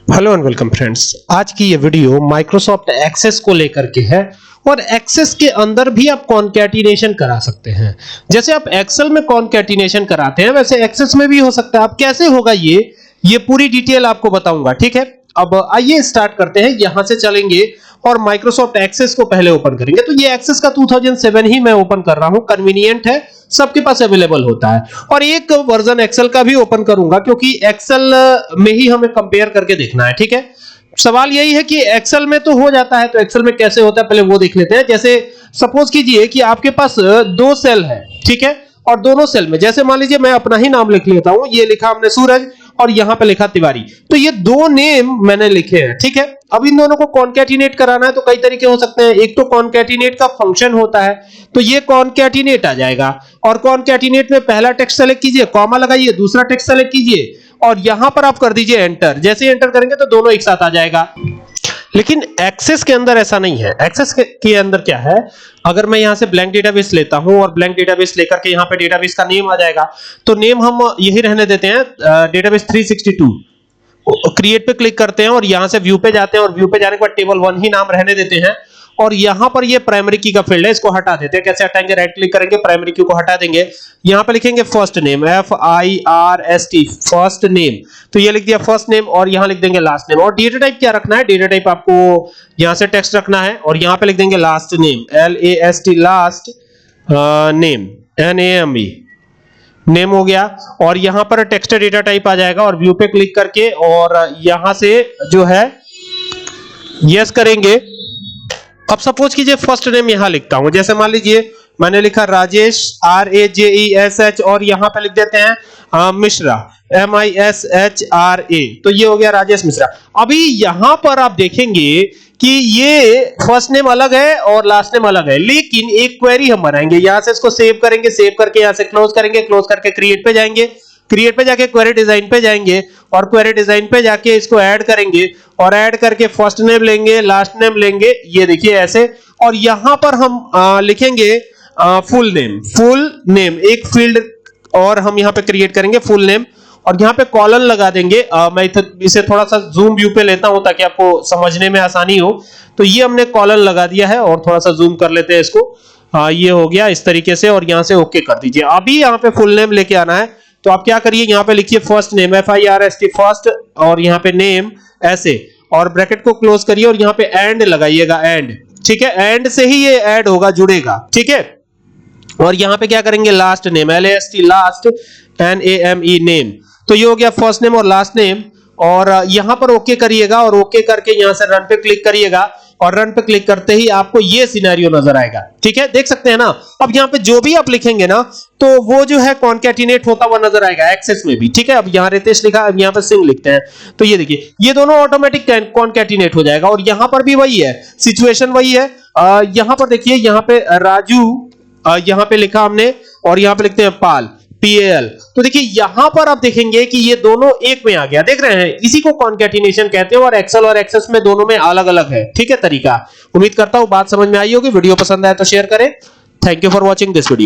Hello and welcome friends. आज की ये वीडियो माइक्रोसॉफ्ट एक्सेस को लेकर के है और एक्सेस के अंदर भी आप कॉन्कैटिनेशन करा सकते हैं। जैसे आप एक्सेल में कॉन्कैटिनेशन कराते हैं वैसे एक्सेस में भी हो सकता है। अब कैसे होगा ये पूरी डिटेल आपको बताऊंगा, ठीक है। अब आइए स्टार्ट करते हैं। यहां से चलेंगे और माइक्रोसॉफ्ट एक्सेस को पहले ओपन करेंगे। तो ये एक्सेस का 2007 ही मैं ओपन कर रहा हूं, कन्वीनियंट है, सबके पास अवेलेबल होता है। और एक वर्जन एक्सेल का भी ओपन करूंगा क्योंकि एक्सेल में ही हमें कंपेयर करके देखना है, ठीक है। सवाल यही है कि एक्सेल में तो हो जाता है, तो एक्सेल में कैसे होता है पहले वो देख लेते हैं। जैसे सपोज कीजिए कि आपके पास दो सेल है, ठीक है, और दोनों सेल में जैसे मान लीजिए मैं अपना ही नाम लिख लेता हूं। ये लिखा हमने सूरज और यहां पे लिखा तिवारी, तो ये दो नेम मैंने लिखे हैं, ठीक है। अब इन दोनों को कॉन्कैटिनेट कराना है तो कई तरीके हो सकते हैं। एक तो कॉन्कैटिनेट का फंक्शन होता है, तो ये कॉन्कैटिनेट आ जाएगा। और कॉन्कैटिनेट में पहला टेक्स्ट सेलेक्ट कीजिए, कॉमा लगाइए, दूसरा टेक्स्ट सेलेक्ट कीजिए और यहां पर आप कर दीजिए एंटर। जैसे एंटर करेंगे तो दोनों एक साथ आ जाएगा। लेकिन एक्सेस के अंदर ऐसा नहीं है। एक्सेस के अंदर क्या है, अगर मैं यहां से ब्लैंक डेटाबेस लेता हूं और ब्लैंक डेटाबेस लेकर के यहां पे डेटाबेस का नेम आ जाएगा, तो नेम हम यही रहने देते हैं, डेटाबेस 362। क्रिएट पे क्लिक करते हैं और यहां से व्यू पे जाते हैं और व्यू पे जाने के बाद टेबल 1 ही नाम रहने देते हैं। और यहां पर ये प्राइमरी की का फील्ड है, इसको हटा देते हैं। कैसे हटाएंगे, राइट क्लिक करेंगे, प्राइमरी की को हटा देंगे। यहां पे लिखेंगे first name, FIRST, first name. तो ये लिख दिया फर्स्ट नेम और यहां लिख देंगे लास्ट नेम। और डेटा टाइप क्या रखना है, डेटा टाइप आपको यहां से टेक्स्ट रखना है और यहां पे लिख देंगे last name, LAST, last name, NAME, name हो गया। और यहां पर टेक्स्ट डेटा टाइप आ जाएगा और व्यू पे क्लिक करके और यहां से जो है यस करेंगे। अब सपोज कीजिए फर्स्ट नेम यहां लिखता हूं, जैसे मान लीजिए मैंने लिखा राजेश, RAJESH, और यहां पे लिख देते हैं मिश्रा, MISHRA। तो ये हो गया राजेश मिश्रा। अभी यहां पर आप देखेंगे कि ये फर्स्ट नेम अलग है और लास्ट नेम अलग है, लेकिन एक क्वेरी हम बनाएंगे। यहां से इसको सेव करेंगे, सेव करके यहां से क्लोज करेंगे, क्लोज करके क्रिएट पे जाएंगे, क्रिएट पे जाके क्वेरी डिजाइन पे जाएंगे और क्वेरी डिजाइन पे जाके इसको ऐड करेंगे और ऐड करके फर्स्ट नेम लेंगे, लास्ट नेम लेंगे, ये देखिए ऐसे। और यहां पर हम लिखेंगे फुल नेम, एक फील्ड और हम यहां पे क्रिएट करेंगे फुल नेम और यहां पे कॉलन लगा देंगे। मैं इसे थोड़ा सा जूम व्यू पे लेता हूं ताकि आपको समझने में आसानी हो। तो ये हमने कॉलन लगा दिया है और थोड़ा सा जूम कर लेते हैं इसको। ये हो गया इस तरीके से और यहां से ओके कर दीजिए। अभी यहां पे फुल नेम लेके आना है, तो आप क्या करिए, यहां पे लिखिए फर्स्ट नेम, FIRST, फर्स्ट, और यहां पे नेम ऐसे, और ब्रैकेट को क्लोज करिए और यहां पे एंड लगाइएगा, एंड, ठीक है। एंड से ही ये ऐड होगा, जुड़ेगा, ठीक है। और यहां पे क्या करेंगे, last name, LAST, last, NAME, name. तो ये हो गया फर्स्ट नेम और लास्ट नेम। और यहां पर ओके करिएगा और ओके करके यहां से रन पे क्लिक करिएगा और रन पे क्लिक करते ही आपको ये सिनेरियो नजर आएगा, ठीक है, देख सकते हैं ना। अब यहां पे जो भी आप लिखेंगे ना तो वो जो है कॉन्कैटिनेट होता हुआ नजर आएगा एक्सेस में भी, ठीक है। अब यहां रितेश लिखा, अब यहां पे सिंह लिखते हैं, तो ये देखिए ये दोनों ऑटोमेटिक कॉन्कैटिनेट हो जाएगा। और यहां पर भी वही है, सिचुएशन वही है। यहां पर देखिए, यहां पे राजू यहां पे लिखा हमने और यहां पे लिखते हैं पाल, PAL। तो देखिए यहां पर आप देखेंगे कि ये दोनों एक में आ गया, देख रहे हैं, इसी को कॉन्कैटिनेशन कहते हैं। और एक्सेल और एक्सेस में दोनों में अलग अलग है, ठीक है, तरीका। उम्मीद करता हूं बात समझ में आई होगी। वीडियो पसंद आए तो शेयर करें। Thank you for watching this video.